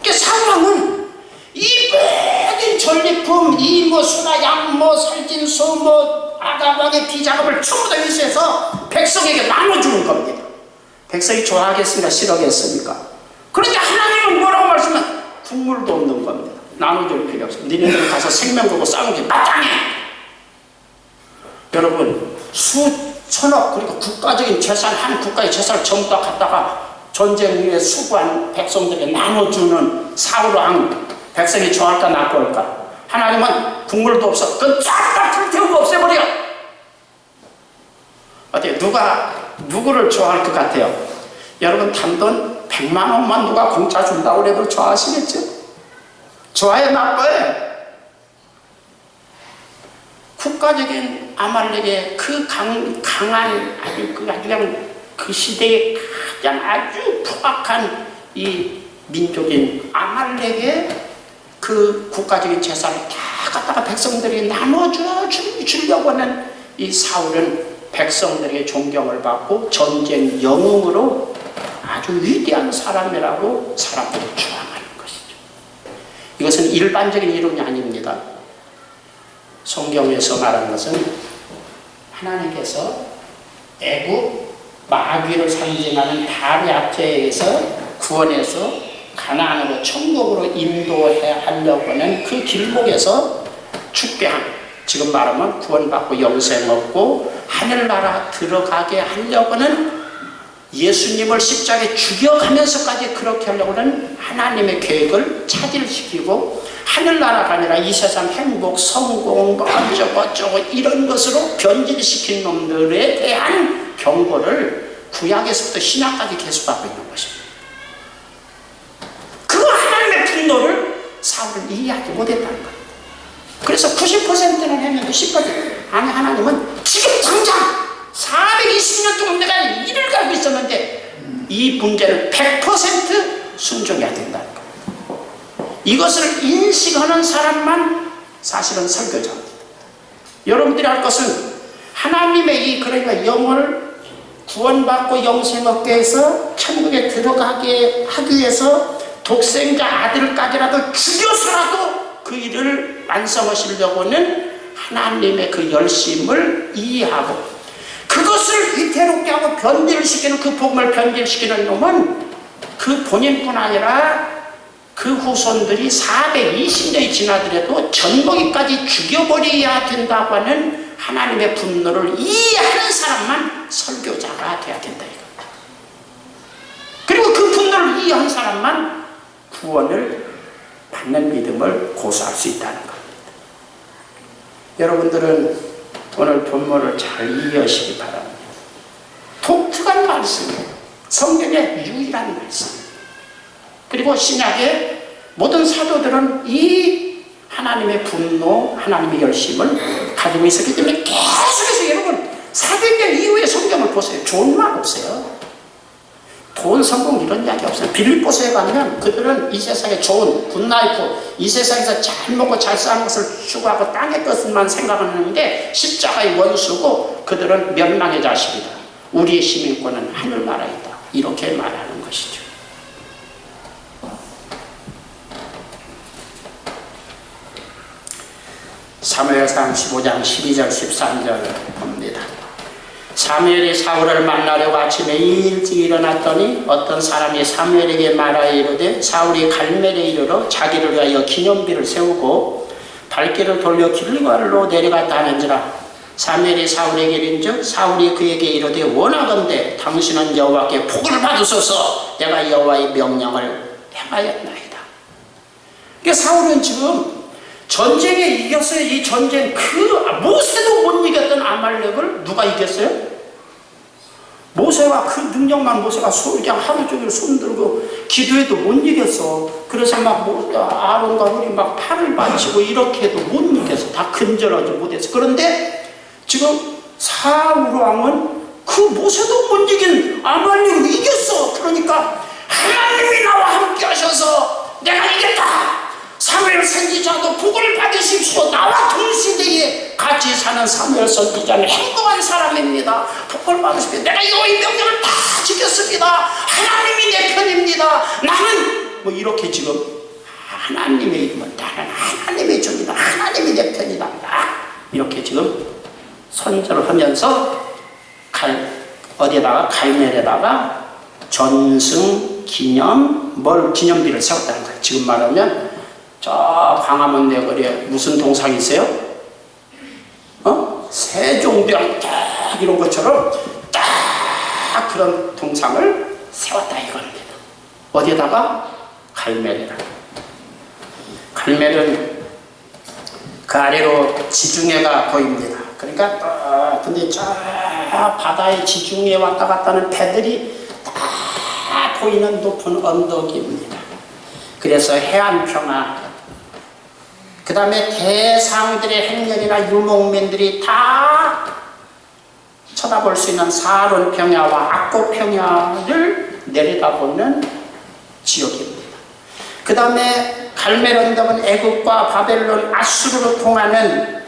그러니까 사울왕은 이 모든 전리품, 이 소나 양 살진 소 아각왕의 비장업을 전부 다 위수해서 백성에게 나눠주는 겁니다. 백성이 좋아하겠습니까? 싫어하겠습니까? 그런데 하나님은 뭐라고 말씀하면 국물도 없는 겁니다. 나눠줄 필요 없어. 니네들 가서 생명 걸고 싸우는 게 마땅해. 여러분, 수천억, 그리고 국가적인 재산, 한 국가의 재산을 전부 다 갖다가 전쟁 후에 수고한 백성들에게 나눠주는 사울왕, 백성이 좋아할까 나쁠까? 하나님은 국물도 없어. 그건 쫙 다 불태우고 없애버려. 어때요? 누구를 좋아할 것 같아요? 여러분, 단돈 100만 원만 누가 공짜 준다고 그래도 좋아하시겠죠? 좋아요, 나빠요? 국가적인 아말렉의 그 강한 아주 그냥 그 시대의 가장 아주 포악한 이 민족인 아말렉의 그 국가적인 재산을 다 갖다가 백성들이 나눠주려고 하는 이 사울은 백성들에게 존경을 받고 전쟁 영웅으로 아주 위대한 사람이라고 사람들이 추앙하는 것이죠. 이것은 일반적인 이론이 아닙니다. 성경에서 말하는 것은 하나님께서 애국 마귀를 상징하는 달의 앞에서 구원해서 가나안으로 천국으로 인도하려고 하는 그 길목에서 축배한, 지금 말하면 구원받고 영생 얻고 하늘나라 들어가게 하려고 하는, 예수님을 십자가에 죽여가면서까지 그렇게 하려고 하는 하나님의 계획을 차질시키고 하늘나라가 아니라 이 세상 행복, 성공, 어쩌고 이런 것으로 변질시킨 놈들에 대한 경고를 구약에서부터 신약까지 계속하고 있는 것입니다. 그 하나님의 분노를 사울은 이해하지 못했다는 거예요. 그래서 90%는 했는데 10% 아니, 하나님은 지금 당장 420년 동안 내가 일을 가고 있었는데 이 문제를 100% 순종해야 된다는 거예요. 이것을 인식하는 사람만 사실은 설교자입니다. 여러분들이 할 것은 하나님의 이 그러니까 영혼을 구원받고 영생 얻게 해서 천국에 들어가게 하기 위해서 독생자 아들까지라도 죽여서라도 그 일을 완성하시려고는 하나님의 그 열심을 이해하고 그것을 위태롭게 하고 변질시키는, 그 복음을 변질시키는 놈은 그 본인뿐 아니라 그 후손들이 420년이 지나더라도 전복이까지 죽여버려야 된다고 하는 하나님의 분노를 이해하는 사람만 설교자가 돼야 된다 이겁니다. 그리고 그 분노를 이해한 사람만 구원을 받는 믿음을 고수할 수 있다는 겁니다. 여러분들은 오늘 본문을 잘 이해하시기 바랍니다. 독특한 말씀이에요. 성경의 유일한 말씀이에요. 그리고 신약의 모든 사도들은 이 하나님의 분노, 하나님의 열심을 가지고 있었기 때문에 계속해서 여러분 사도행전 이후의 성경을 보세요. 좋은 말 없어요. 돈, 성공 이런 이야기 없어요. 빌립보서에 가면 그들은 이 세상에 좋은 굿라이프, 이 세상에서 잘 먹고 잘 사는 것을 추구하고 땅의 것만 생각하는데 십자가의 원수고 그들은 멸망의 자식이다. 우리의 시민권은 하늘나라이다. 이렇게 말하는 것이죠. 사무엘상 15장 12절 13절 봅니다. 사무엘이 사울을 만나려고 아침에 일찍 일어났더니 어떤 사람이 사무엘에게 말하여 이르되 사울이 갈멜에 이르러 자기를 위하여 기념비를 세우고 발길을 돌려 길갈로 내려갔다 하는지라. 사무엘이 사울에게 이른즉 사울이 그에게 이르되 원하건대 당신은 여호와께 복을 받으소서. 내가 여호와의 명령을 행하였나이다. 그러니까 사울은 지금 전쟁에 이겼어요. 이 전쟁 모세도 못 이겼던 아말렉을 누가 이겼어요? 모세가 그 능력만 모세가 그냥 하루 종일 손 들고 기도해도 못 이겼어. 그래서 막 아론과 홀이 막 팔을 받치고 이렇게 해도 못 이겼어. 다 근절하지 못했어. 그런데 지금 사울 왕은 그 모세도 못 이긴 아말렉을 이겼어. 그러니까 하나님이 나와 함께 하셔서 내가 이겼다. 사무엘 선지자도 복을 받으십시오. 나와 동시대에 같이 사는 사무엘 선지자는 행복한 사람입니다. 복을 받으십시오. 내가 이 명령을 다 지켰습니다. 하나님이 내 편입니다. 나는 뭐 이렇게 지금 하나님의 이름은 나는 하나님의 종이다. 하나님이 내 편이다. 이렇게 지금 선전을 하면서 어디에다가 갈멜에다가 전승 기념비를 세웠다는 거예요. 지금 말하면 저 광화문 내거리에 무슨 동상이 있어요? 세종대왕 딱 이런 것처럼 딱 그런 동상을 세웠다 이겁니다. 어디에다가? 갈멜에다가. 갈멜은 그 아래로 지중해가 보입니다. 그러니까 근데 저 바다의 지중해에 왔다 갔다 하는 배들이 다 보이는 높은 언덕입니다. 그래서 해안평화, 그 다음에 대상들의 행렬이나 유목민들이 다 쳐다볼 수 있는 사론평야와 악고평야를 내려다보는 지역입니다. 그 다음에 갈멜 언덕은 애국과 바벨론, 아수르로 통하는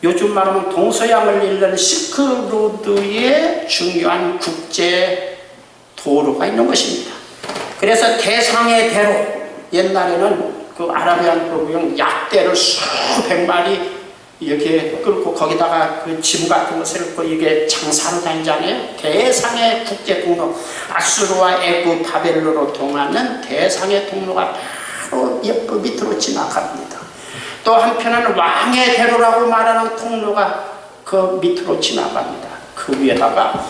요즘 말하면 동서양을 잇는 실크로드의 중요한 국제 도로가 있는 것입니다. 그래서 대상의 대로, 옛날에는 그 아라비안 provision 약대를 수백 마리 이렇게 끌고 거기다가 그 짐 같은 거 싣고 이게 장사로 다니잖아요. 대상의 국제 통로, 아수르와 애굽, 바벨론으로 통하는 대상의 통로가 바로 옆 밑으로 지나갑니다. 또 한편은 왕의 대로라고 말하는 통로가 그 밑으로 지나갑니다. 그 위에다가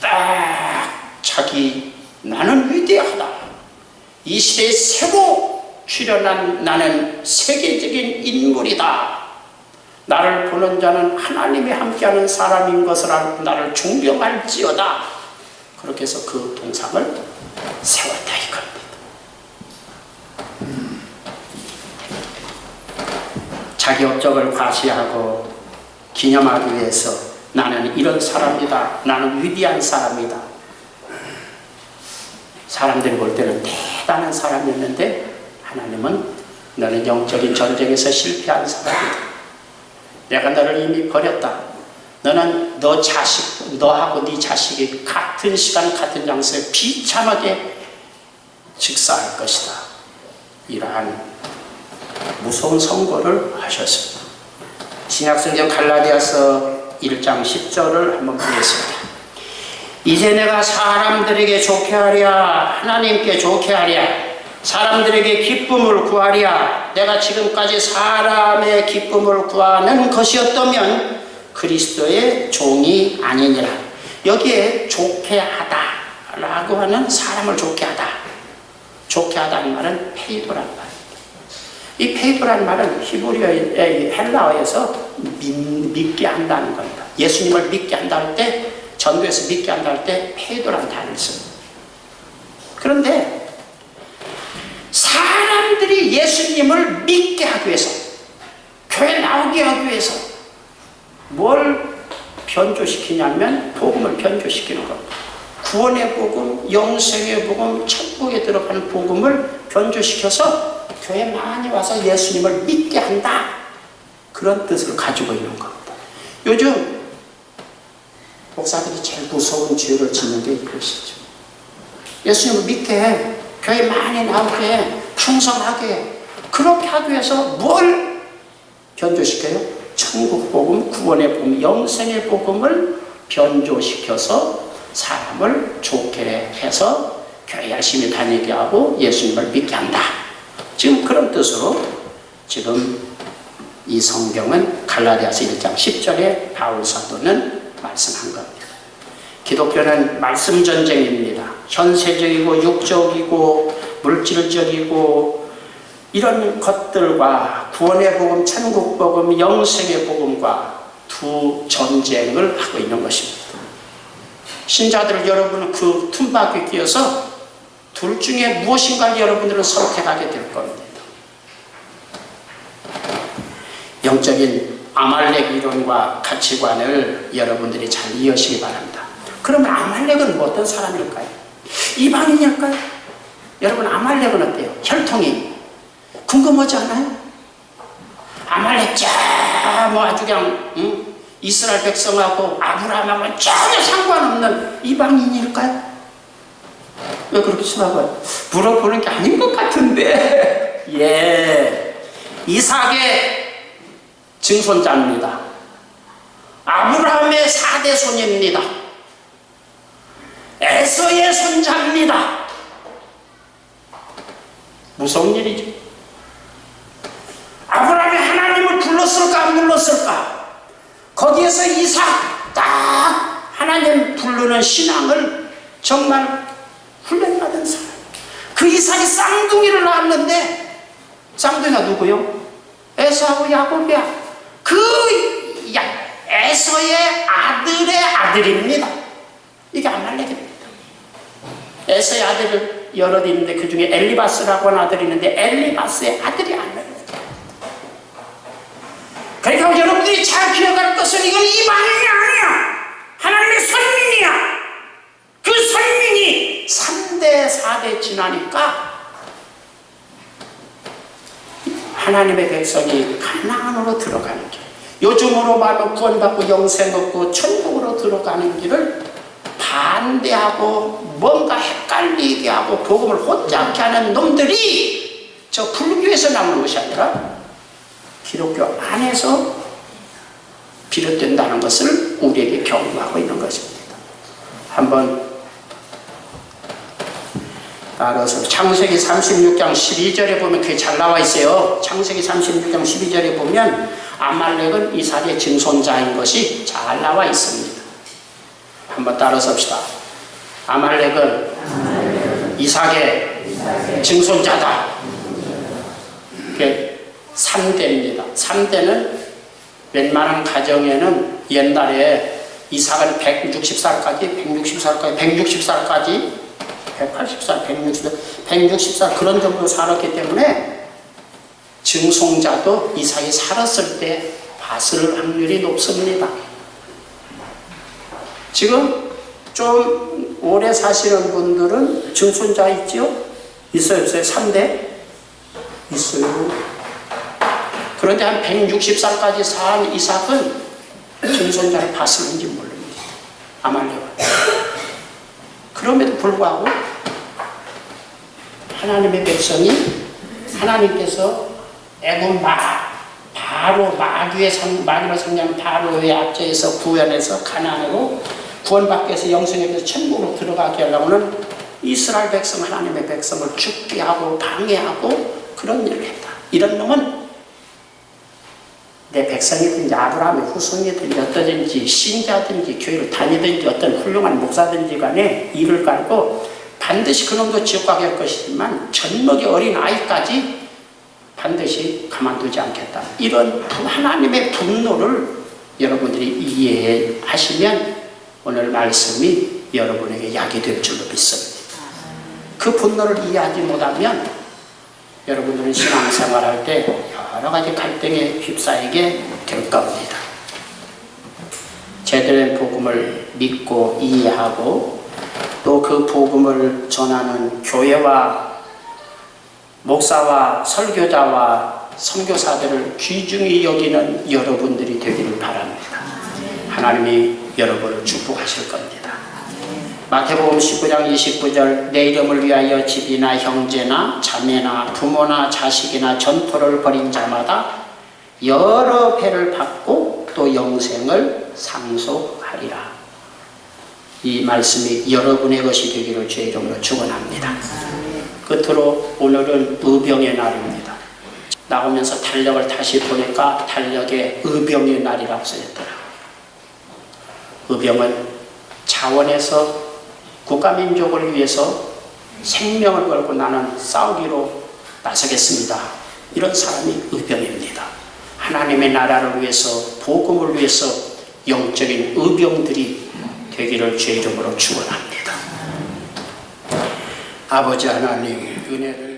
딱 나는 위대하다. 이 시대에 새로 출현한 나는 세계적인 인물이다. 나를 보는 자는 하나님이 함께하는 사람인 것을 알고 나를 존경할지어다. 그렇게 해서 그 동상을 세웠다 이겁니다. 자기 업적을 과시하고 기념하기 위해서 나는 이런 사람이다. 나는 위대한 사람이다. 사람들이 볼 때는 대단한 사람이었는데 하나님은 너는 영적인 전쟁에서 실패한 사람이다. 내가 너를 이미 버렸다. 너는 너하고 네 자식이 같은 시간 같은 장소에 비참하게 직사할 것이다. 이러한 무서운 선고를 하셨습니다. 신약성경 갈라디아서 1장 10절을 한번 보겠습니다. 이제 내가 사람들에게 좋게 하랴 하나님께 좋게 하랴 사람들에게 기쁨을 구하랴. 내가 지금까지 사람의 기쁨을 구하는 것이었다면 그리스도의 종이 아니니라. 여기에 좋게 하다 라고 하는 사람을 좋게 하다. 좋게 하다는 말은 페이도란 말입니다. 이 페이도란 말은 히브리어의 헬라어에서 믿게 한다는 겁니다. 예수님을 믿게 한다 할 때, 전도에서 믿게 한다 할 때 페이도란 단어를 씁니다. 그런데 사람들이 예수님을 믿게 하기 위해서, 교회 나오게 하기 위해서 뭘 변조시키냐면 복음을 변조시키는 겁니다. 구원의 복음, 영생의 복음, 천국에 들어가는 복음을 변조시켜서 교회 많이 와서 예수님을 믿게 한다. 그런 뜻을 가지고 있는 겁니다. 요즘 목사들이 제일 무서운 죄를 짓는 게 이것이죠. 예수님을 믿게 해. 교회 많이 나오게 해. 충성하게 해. 그렇게 하기 위해서 뭘 변조시켜요? 천국 복음, 구원의 복음, 영생의 복음을 변조시켜서 사람을 좋게 해서 교회 열심히 다니게 하고 예수님을 믿게 한다. 지금 그런 뜻으로 지금 이 성경은 갈라디아서 1장 10절에 바울 사도는 말씀한 겁니다. 기독교는 말씀 전쟁입니다. 현세적이고 육적이고 물질적이고 이런 것들과 구원의 복음, 천국 복음, 영생의 복음과 두 전쟁을 하고 있는 것입니다. 신자들 여러분은 그 틈바퀴 끼어서 둘 중에 무엇인가를 여러분들은 선택하게 될 겁니다. 영적인 아말렉 이론과 가치관을 여러분들이 잘 이해하시기 바랍니다. 그러면 아말렉은 어떤 사람일까요? 이방인일까요? 여러분, 아말렉은 어때요? 혈통이 궁금하지 않아요? 아말렉 뭐 아주 그냥 이스라엘 백성하고 아브라함하고는 전혀 상관없는 이방인일까요? 왜 그렇게 쳐다봐요? 물어보는 게 아닌 것 같은데. 예, 이삭의 증손자입니다. 아브라함의 4대 손입니다. 에서의 손자입니다. 무서운 일이죠. 아브라함이 하나님을 불렀을까 안 불렀을까? 거기에서 이삭 딱 하나님 부르는 신앙을 정말 훈련받은 사람. 그 이삭이 쌍둥이를 낳았는데, 쌍둥이가 누구요? 에서하고 야곱이야. 그 에서의 아들의 아들입니다. 이게 아말렉입니다. 에서의 아들을 여럿 있는데 그 중에 엘리바스라고 하는 아들이 있는데 엘리바스의 아들이 아말렉입니다. 그러니까 여러분들이 잘 기억할 것은 이건 이방인이 아니야. 하나님의 선민이야. 그 선민이 3대 4대 지나니까 하나님의 백성이 가나안으로 들어가는 길, 요즘으로 말하면 구원받고 영생 얻고 천국으로 들어가는 길을 반대하고 뭔가 헷갈리게 하고 복음을 혼잡게 하는 놈들이 저 불교에서 나오는 것이 아니라 기독교 안에서 비롯된다는 것을 우리에게 경고하고 있는 것입니다. 한번 따라서 창세기 36장 12절에 보면 그게 잘 나와 있어요. 창세기 36장 12절에 보면 아말렉은 이삭의 증손자인 것이 잘 나와 있습니다. 한번 따라서 합시다. 아말렉은 이삭의 증손자다. 그게 3대입니다. 3대는 웬만한 가정에는 옛날에 이삭은 160살까지 180살, 160살 그런 정도 살았기 때문에 증손자도 이삭이 살았을 때 봤을 확률이 높습니다. 지금 좀 오래 사시는 분들은 증손자 있지요? 있어요? 없어요? 3대? 있어요. 그런데 한 160살까지 산 이삭은 증손자를 봤을는지 모릅니다. 아말렉은. 그럼에도 불구하고 하나님의 백성이 하나님께서 애굽 마귀로 상냥 바로의 앞제에서 구원해서 가나안으로 구원받기 위해서 영생에 대해서 천국으로 들어가게 하려고는 이스라엘 백성, 하나님의 백성을 죽게 하고 방해하고 그런 일을 했다. 이런 놈은 내 백성이든지 아브라함의 후손이든지 어떠든지 신자든지 교회를 다니든지 어떤 훌륭한 목사든지 간에 일을 갈고 반드시 그놈도 지옥 가게 할 것이지만 젖먹이 어린 아이까지 반드시 가만두지 않겠다. 이런 하나님의 분노를 여러분들이 이해하시면 오늘 말씀이 여러분에게 약이 될 줄로 믿습니다. 그 분노를 이해하지 못하면 여러분들은 신앙생활할 때 여러 가지 갈등에 휩싸이게 될 겁니다. 제대로 된 복음을 믿고 이해하고 또 그 복음을 전하는 교회와 목사와 설교자와 선교사들을 귀중히 여기는 여러분들이 되기를 바랍니다. 하나님이 여러분을 축복하실 겁니다. 마태복음 19장 29절 내 이름을 위하여 집이나 형제나 자매나 부모나 자식이나 전토를 벌인 자마다 여러 배를 받고 또 영생을 상속하리라. 이 말씀이 여러분의 것이 되기를 주의 이름으로 축원합니다. 끝으로 오늘은 의병의 날입니다. 나오면서 달력을 다시 보니까 달력에 의병의 날이라고 써있더라고요. 의병은 자원에서 국가민족을 위해서 생명을 걸고 나는 싸우기로 나서겠습니다. 이런 사람이 의병입니다. 하나님의 나라를 위해서, 복음을 위해서 영적인 의병들이 되기를 주의 이름으로 축원합니다. 아버지 하나님, 은혜를